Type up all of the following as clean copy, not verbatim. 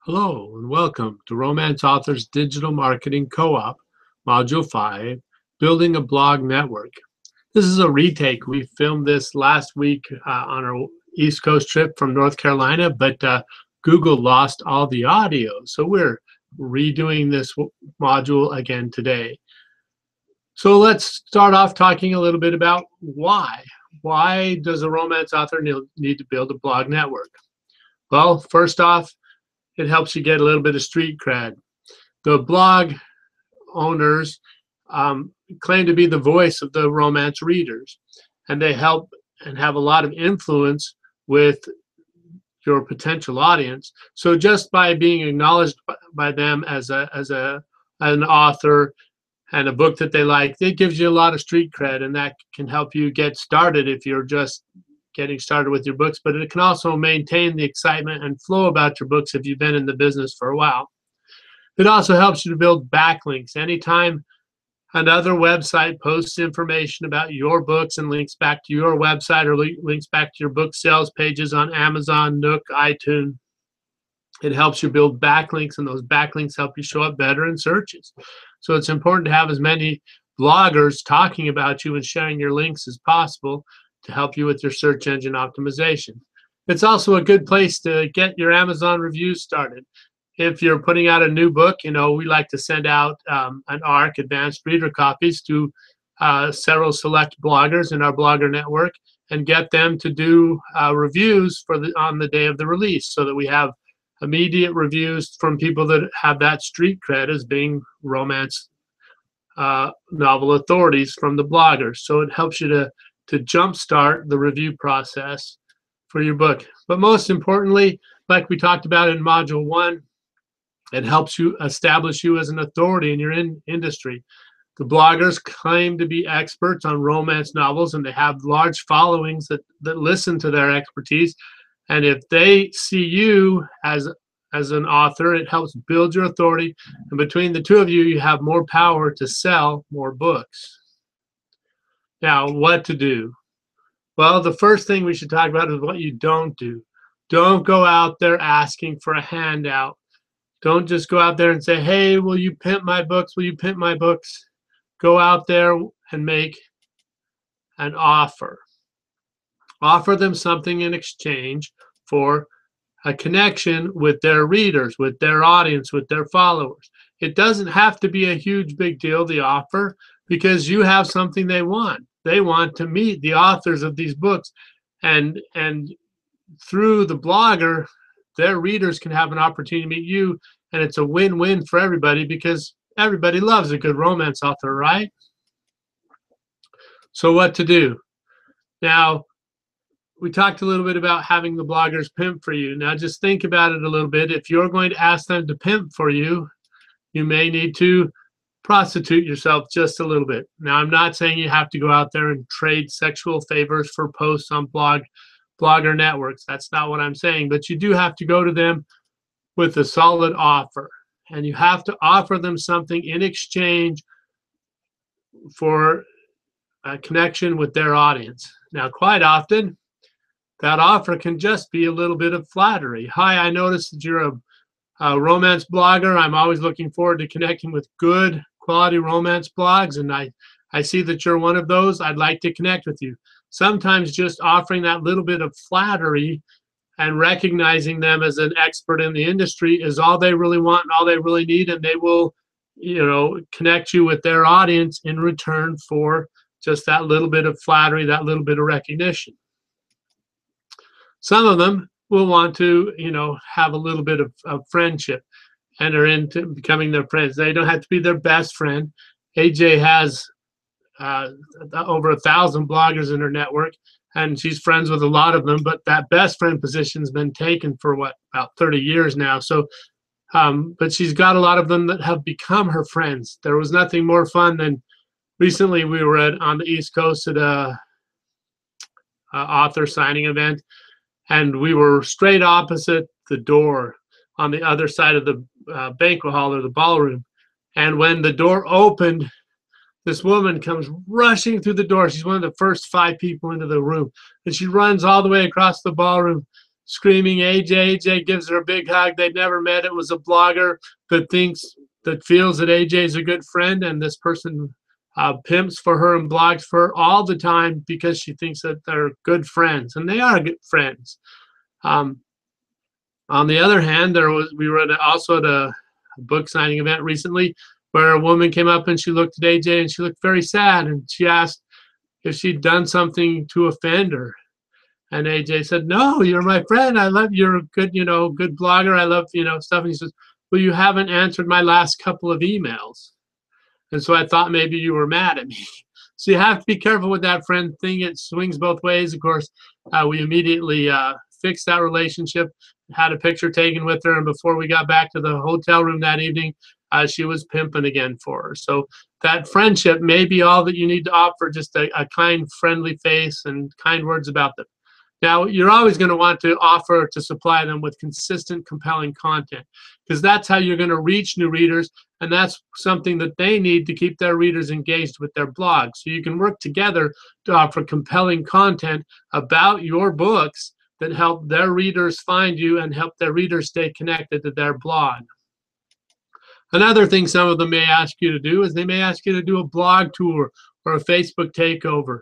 Hello and welcome to Romance Authors Digital Marketing Co-op, Module 5, Building a Blog Network. This is a retake. We filmed this last week on our East Coast trip from North Carolina, but Google lost all the audio. So we're redoing this module again today. So let's start off talking a little bit about why. Why does a romance author need to build a blog network? Well, first off, it helps you get a little bit of street cred. The blog owners claim to be the voice of the romance readers, and they help and have a lot of influence with your potential audience. So just by being acknowledged by them as an author and a book that they like, it gives you a lot of street cred, and that can help you get started if you're just getting started with your books, but it can also maintain the excitement and flow about your books if you've been in the business for a while. It also helps you to build backlinks. Anytime another website posts information about your books and links back to your website or links back to your book sales pages on Amazon, Nook, iTunes, it helps you build backlinks, and those backlinks help you show up better in searches. So it's important to have as many bloggers talking about you and sharing your links as possible to help you with your search engine optimization. It's also a good place to get your Amazon reviews started. If you're putting out a new book, we like to send out an ARC, advanced reader copies, to several select bloggers in our blogger network and get them to do reviews on the day of the release, so that we have immediate reviews from people that have that street cred as being romance novel authorities from the bloggers. So it helps you to jumpstart the review process for your book. But most importantly, like we talked about in Module 1, it helps you establish you as an authority in your industry. The bloggers claim to be experts on romance novels, and they have large followings that listen to their expertise. And if they see you as an author, it helps build your authority. And between the two of you, you have more power to sell more books. Now, what to do? Well, the first thing we should talk about is what you don't do. Don't go out there asking for a handout. Don't just go out there and say, hey, will you pimp my books? Will you pimp my books? Go out there and make an offer. Offer them something in exchange for a connection with their readers, with their audience, with their followers. It doesn't have to be a huge big deal, the offer, because you have something they want. They want to meet the authors of these books, and through the blogger, their readers can have an opportunity to meet you, and it's a win-win for everybody, because everybody loves a good romance author, right? So what to do? Now, we talked a little bit about having the bloggers pimp for you. Now just think about it a little bit. If you're going to ask them to pimp for you, you may need to prostitute yourself just a little bit. Now, I'm not saying you have to go out there and trade sexual favors for posts on blogger networks. That's not what I'm saying. But you do have to go to them with a solid offer. And you have to offer them something in exchange for a connection with their audience. Now, quite often, that offer can just be a little bit of flattery. Hi, I noticed that you're a romance blogger. I'm always looking forward to connecting with good quality romance blogs, and I see that you're one of those. I'd like to connect with you. Sometimes just offering that little bit of flattery and recognizing them as an expert in the industry is all they really want and all they really need, and they will, connect you with their audience in return for just that little bit of flattery, that little bit of recognition. Some of them will want to, have a little bit of friendship and are into becoming their friends. They don't have to be their best friend. AJ has over 1,000 bloggers in her network, and she's friends with a lot of them, but that best friend position's been taken for about 30 years now. So, but she's got a lot of them that have become her friends. There was nothing more fun than recently we were on the East Coast at a author signing event, and we were straight opposite the door on the other side of the banquet hall or the ballroom. And when the door opened, this woman comes rushing through the door. She's one of the first 5 people into the room, and she runs all the way across the ballroom screaming AJ. AJ gives her a big hug. They'd never met. It was a blogger that feels that AJ is a good friend, and this person pimps for her and blogs for her all the time because she thinks that they're good friends, and they are good friends. On the other hand, we were also at a book signing event recently where a woman came up and she looked at AJ and she looked very sad, and she asked if she'd done something to offend her. And AJ said, "No, you're my friend. I love you're a good, good blogger. I love, stuff." And he says, "Well, you haven't answered my last couple of emails. And so I thought maybe you were mad at me." So you have to be careful with that friend thing. It swings both ways. Of course, we immediately fixed that relationship, had a picture taken with her, and before we got back to the hotel room that evening, she was pimping again for her. So that friendship may be all that you need to offer, just a kind, friendly face and kind words about them. Now, you're always going to want to offer to supply them with consistent, compelling content, because that's how you're going to reach new readers, and that's something that they need to keep their readers engaged with their blog. So you can work together to offer compelling content about your books that help their readers find you and help their readers stay connected to their blog. Another thing some of them may ask you to do is they may ask you to do a blog tour or a Facebook takeover.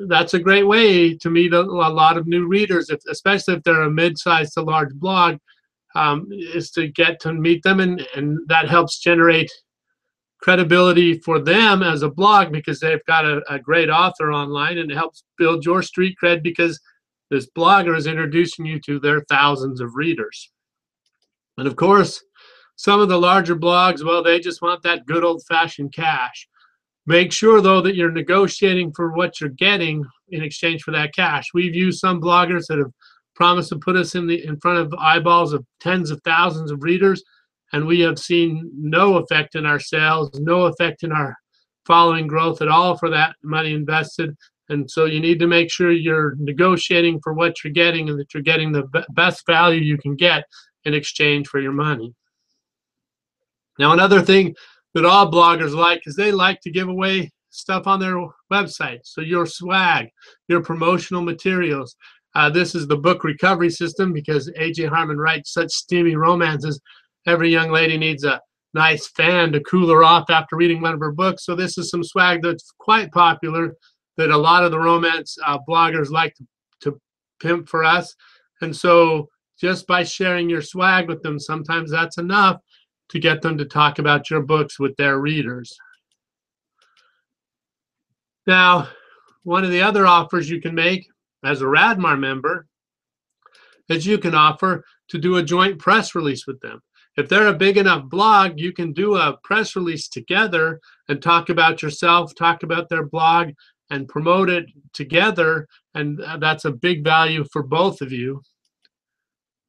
That's a great way to meet a lot of new readers, especially if they're a mid-sized to large blog, is to get to meet them, and that helps generate credibility for them as a blog because they've got a great author online, and it helps build your street cred because this blogger is introducing you to their thousands of readers. And of course, some of the larger blogs, well, they just want that good old-fashioned cash. Make sure, though, that you're negotiating for what you're getting in exchange for that cash. We've used some bloggers that have promised to put us in front of eyeballs of tens of thousands of readers, and we have seen no effect in our sales, no effect in our following growth at all for that money invested. And so you need to make sure you're negotiating for what you're getting and that you're getting the best value you can get in exchange for your money. Now, another thing that all bloggers like is they like to give away stuff on their website. So your swag, your promotional materials. This is the book recovery system because A.J. Harmon writes such steamy romances. Every young lady needs a nice fan to cool her off after reading one of her books. So this is some swag that's quite popular that a lot of the romance bloggers like to pimp for us. And so just by sharing your swag with them, sometimes that's enough to get them to talk about your books with their readers. Now, one of the other offers you can make as a RADMar member is you can offer to do a joint press release with them. If they're a big enough blog, you can do a press release together and talk about yourself, talk about their blog, and promote it together, and that's a big value for both of you.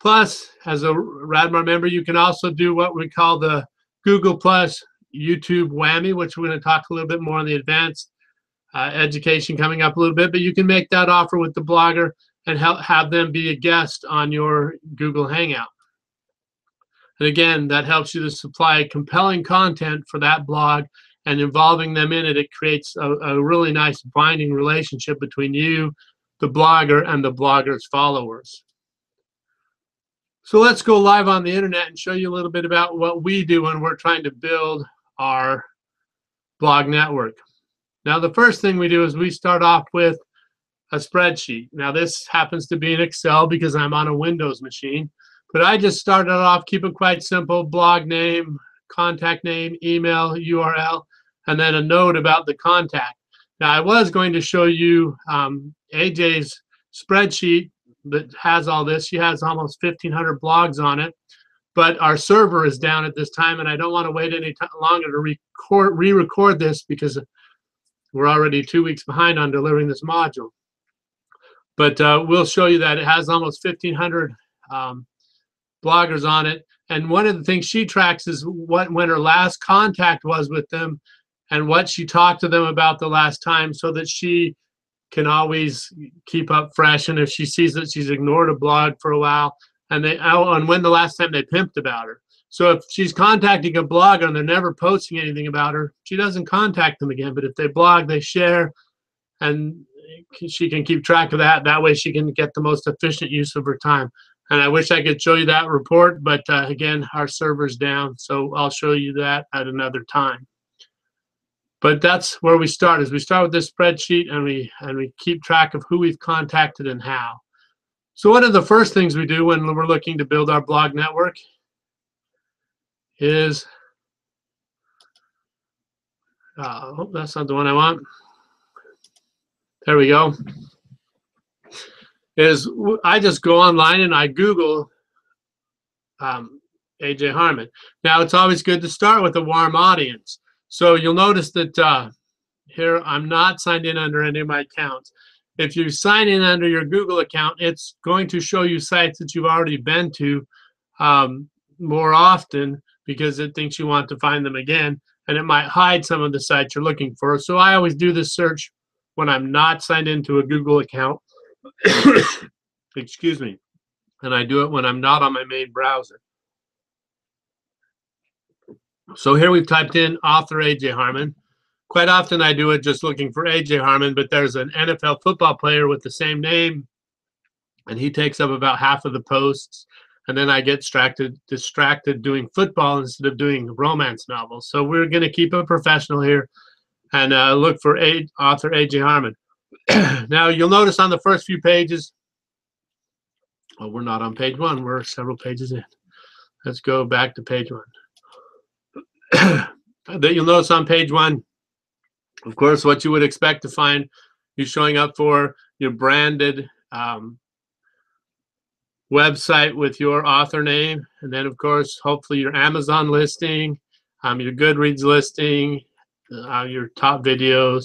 Plus, as a RADMar member, you can also do what we call the Google Plus YouTube whammy, which we're going to talk a little bit more on the advanced education coming up a little bit, but you can make that offer with the blogger and have them be a guest on your Google Hangout. And again, that helps you to supply compelling content for that blog, and involving them in it, it creates a really nice binding relationship between you, the blogger, and the blogger's followers. So let's go live on the internet and show you a little bit about what we do when we're trying to build our blog network. Now, the first thing we do is we start off with a spreadsheet. Now, this happens to be in Excel because I'm on a Windows machine, but I just started off, keep it quite simple, blog name, contact name, email, URL, and then a note about the contact. Now, I was going to show you AJ's spreadsheet that has all this. She has almost 1,500 blogs on it, but our server is down at this time, and I don't want to wait any longer to re-record this because we're already 2 weeks behind on delivering this module. But we'll show you that it has almost 1,500 bloggers on it, and one of the things she tracks is when her last contact was with them and what she talked to them about the last time, so that she can always keep up fresh. And if she sees that she's ignored a blog for a while, and when the last time they pimped about her. So if she's contacting a blogger and they're never posting anything about her, she doesn't contact them again. But if they blog, they share, and she can keep track of that. That way she can get the most efficient use of her time. And I wish I could show you that report, but again, our server's down, so I'll show you that at another time. But that's where we start. Is we start with this spreadsheet, and we keep track of who we've contacted and how. So one of the first things we do when we're looking to build our blog network is, oh, that's not the one I want. There we go. Is I just go online and I Google AJ Harmon. Now, it's always good to start with a warm audience. So you'll notice that here I'm not signed in under any of my accounts. If you sign in under your Google account, it's going to show you sites that you've already been to more often because it thinks you want to find them again, and it might hide some of the sites you're looking for. So I always do this search when I'm not signed into a Google account. Excuse me. And I do it when I'm not on my main browser. So here we've typed in author AJ Harmon. Quite often I do it just looking for AJ Harmon, but there's an NFL football player with the same name, and he takes up about half of the posts. And then I get distracted doing football instead of doing romance novels. So we're going to keep it professional here and look for author AJ Harmon. Now you'll notice on the first few pages, well, we're not on page one, we're several pages in. Let's go back to page one. That you'll notice on page one, of course, what you would expect to find you showing up for your branded website with your author name, and then of course hopefully your Amazon listing, your Goodreads listing, your top videos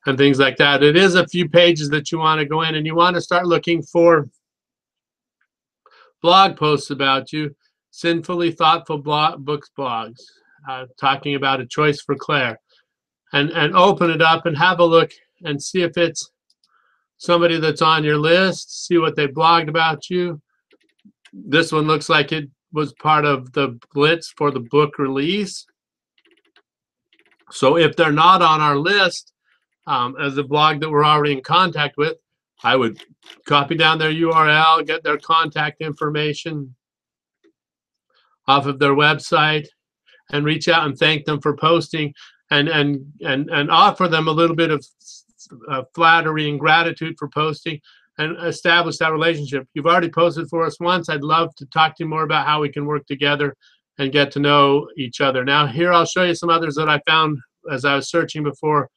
and things like that. It is a few pages that you want to go in, and you want to start looking for blog posts about you, sinfully thoughtful blogs, talking about A Choice for Claire, and open it up and have a look and see if it's somebody that's on your list, see what they blogged about you. This one looks like it was part of the blitz for the book release. So if they're not on our list as a blog that we're already in contact with, I would copy down their URL, get their contact information off of their website, and reach out and thank them for posting, and offer them a little bit of flattery and gratitude for posting, and establish that relationship. You've already posted for us once. I'd love to talk to you more about how we can work together and get to know each other. Now here I'll show you some others that I found as I was searching before.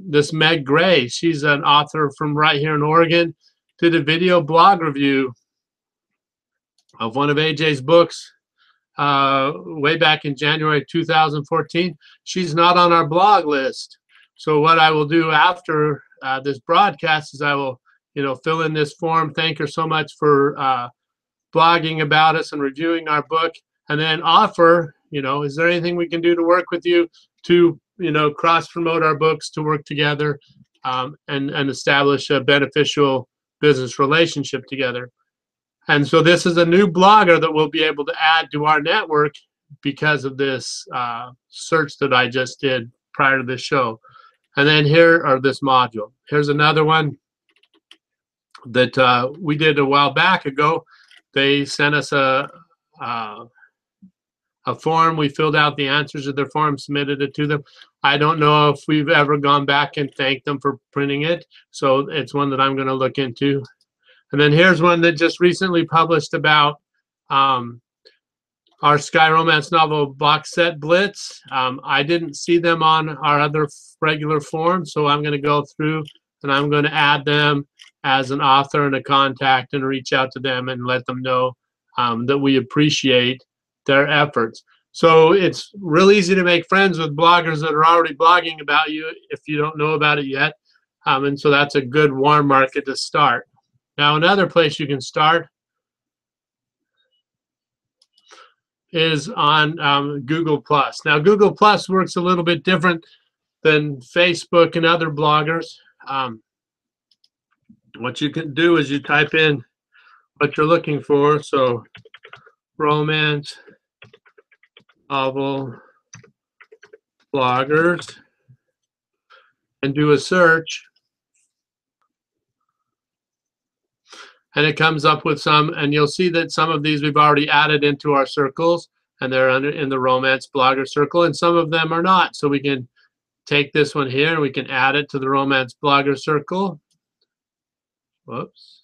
This Meg Gray, she's an author from right here in Oregon, did a video blog review of one of AJ's books way back in January 2014. She's not on our blog list. So what I will do after this broadcast is I will, fill in this form, thank her so much for blogging about us and reviewing our book, and then offer, is there anything we can do to work with you to, cross-promote our books, to work together and establish a beneficial business relationship together. And so this is a new blogger that we'll be able to add to our network because of this search that I just did prior to this show. And then here are this module. Here's another one that we did a while back ago. They sent us a form. We filled out the answers to their form, submitted it to them. I don't know if we've ever gone back and thanked them for printing it, so it's one that I'm going to look into. And then here's one that just recently published about our Sky Romance novel box set blitz. I didn't see them on our other regular form, so I'm going to go through and I'm going to add them as an author and a contact and reach out to them and let them know that we appreciate their efforts. So it's real easy to make friends with bloggers that are already blogging about you if you don't know about it yet. And so that's a good warm market to start. Now, another place you can start is on Google+. Now, Google+ works a little bit different than Facebook and other bloggers. What you can do is you type in what you're looking for. So, romance novel bloggers, and do a search. and it comes up with some, and you'll see that some of these we've already added into our circles, and they're in the romance blogger circle, and some of them are not. So we can take this one here and we can add it to the romance blogger circle. Whoops.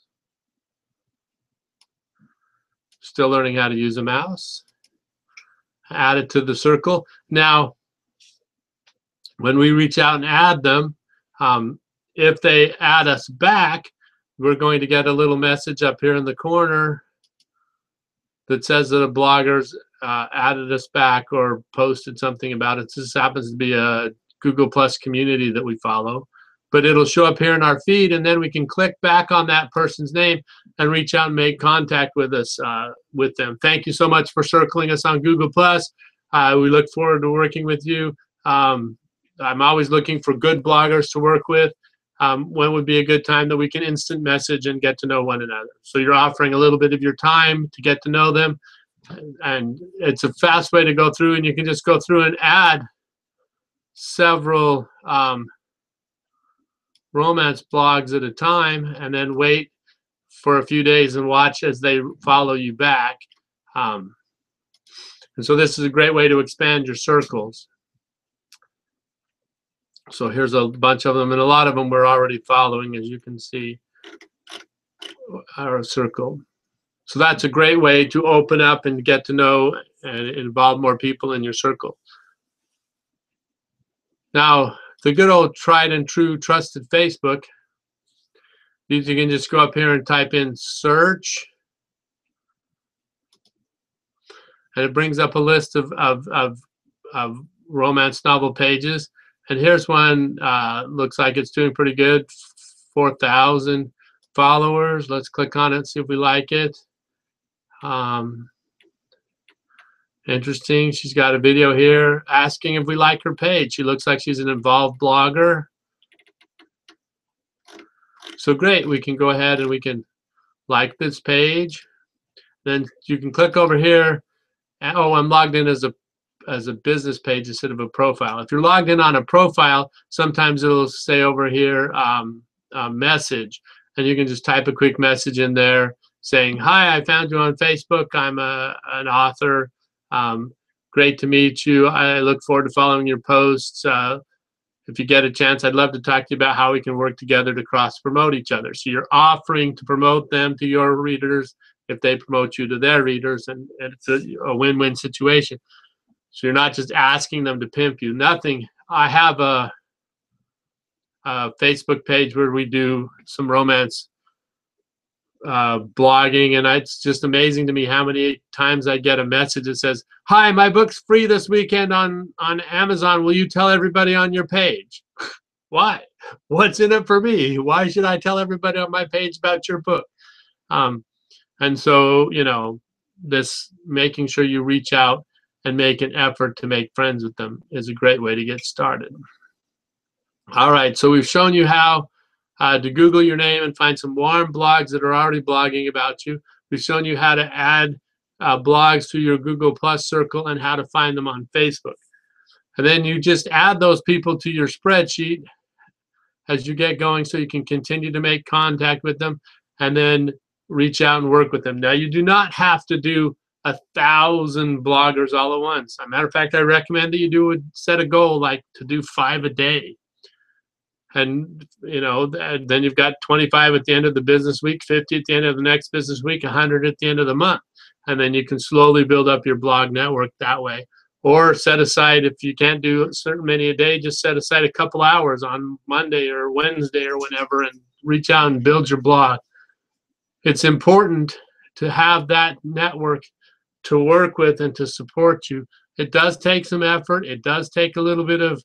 Still learning how to use a mouse. Add it to the circle. Now, when we reach out and add them, if they add us back, we're going to get a little message up here in the corner that says that a blogger's added us back or posted something about it. This happens to be a Google Plus community that we follow. But it'll show up here in our feed, and then we can click back on that person's name and reach out and make contact with us, with them. Thank you so much for circling us on Google Plus. We look forward to working with you. I'm always looking for good bloggers to work with. When would be a good time that we can instant message and get to know one another? So you're offering a little bit of your time to get to know them, and it's a fast way to go through, and you can just go through and add several romance blogs at a time, and then wait for a few days and watch as they follow you back. And so this is a great way to expand your circles. So here's a bunch of them, and a lot of them we're already following, as you can see, our circle. So that's a great way to open up and get to know and involve more people in your circle. Now, the good old tried and true trusted Facebook, you can just go up here and type in search, and it brings up a list of romance novel pages. And here's one, looks like it's doing pretty good, 4,000 followers. Let's click on it, see if we like it. Interesting. She's got a video here asking if we like her page. She looks like she's an involved blogger. So great, we can go ahead and we can like this page. Then you can click over here. And, oh, I'm logged in as a business page instead of a profile. If you're logged in on a profile, sometimes it'll say over here message, and you can just type a quick message in there saying, hi, I found you on Facebook. I'm an author. Great to meet you. I look forward to following your posts. If you get a chance, I'd love to talk to you about how we can work together to cross-promote each other. So you're offering to promote them to your readers if they promote you to their readers, and it's a win-win situation. So you're not just asking them to pimp you. Nothing. I have a Facebook page where we do some romance blogging, and it's just amazing to me how many times I get a message that says, hi, my book's free this weekend on Amazon. Will you tell everybody on your page? Why? What's in it for me? Why should I tell everybody on my page about your book? And so, you know, this making sure you reach out and make an effort to make friends with them is a great way to get started. All right, so we've shown you how to Google your name and find some warm blogs that are already blogging about you. We've shown you how to add blogs to your Google Plus circle and how to find them on Facebook. And then you just add those people to your spreadsheet as you get going so you can continue to make contact with them and then reach out and work with them. Now, you do not have to do 1,000 bloggers all at once. As a matter of fact, I recommend that you set a goal like to do 5 a day. And, you know, then you've got 25 at the end of the business week, 50 at the end of the next business week, 100 at the end of the month. And then you can slowly build up your blog network that way. Or set aside, if you can't do a certain many a day, just set aside a couple hours on Monday or Wednesday or whenever and reach out and build your blog. It's important to have that network to work with and to support you. It does take some effort. It does take a little bit of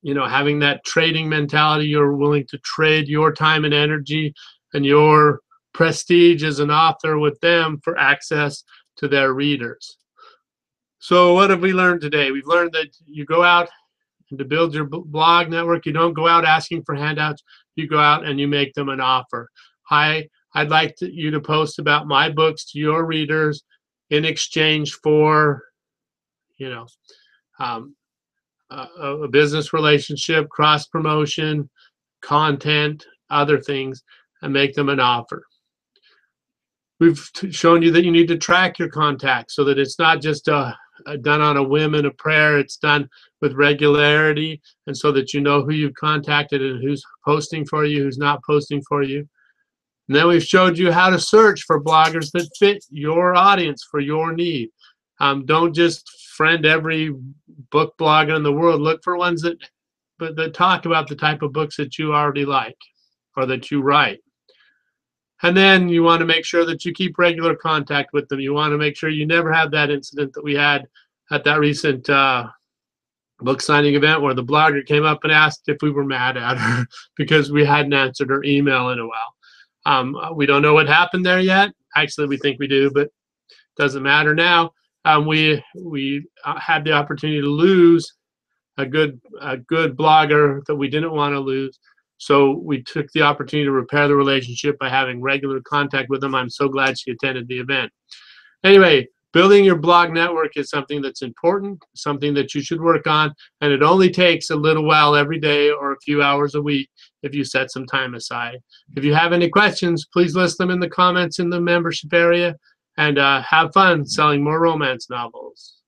you know, having that trading mentality. You're willing to trade your time and energy and your prestige as an author with them for access to their readers. So what have we learned today? We've learned that you go out and to build your blog network, you don't go out asking for handouts. You go out and you make them an offer. Hi, I'd like you to post about my books to your readers in exchange for, you know, a business relationship, cross promotion, content, other things. and make them an offer. We've shown you that you need to track your contacts so that it's not just done on a whim and a prayer. It's done with regularity, and so that you know who you've contacted and who's posting for you, who's not posting for you. And then we've showed you how to search for bloggers that fit your audience for your need. Don't just friend every book blogger in the world. Look for ones that talk about the type of books that you already like or that you write. And then you want to make sure that you keep regular contact with them. You want to make sure you never have that incident that we had at that recent book signing event where the blogger came up and asked if we were mad at her because we hadn't answered her email in a while. We don't know what happened there yet. Actually, we think we do, but it doesn't matter now. We had the opportunity to lose a good blogger that we didn't want to lose. So we took the opportunity to repair the relationship by having regular contact with them. I'm so glad she attended the event. Anyway, building your blog network is something that's important, something that you should work on, and it only takes a little while every day or a few hours a week if you set some time aside. If you have any questions, please list them in the comments in the membership area, and have fun selling more romance novels.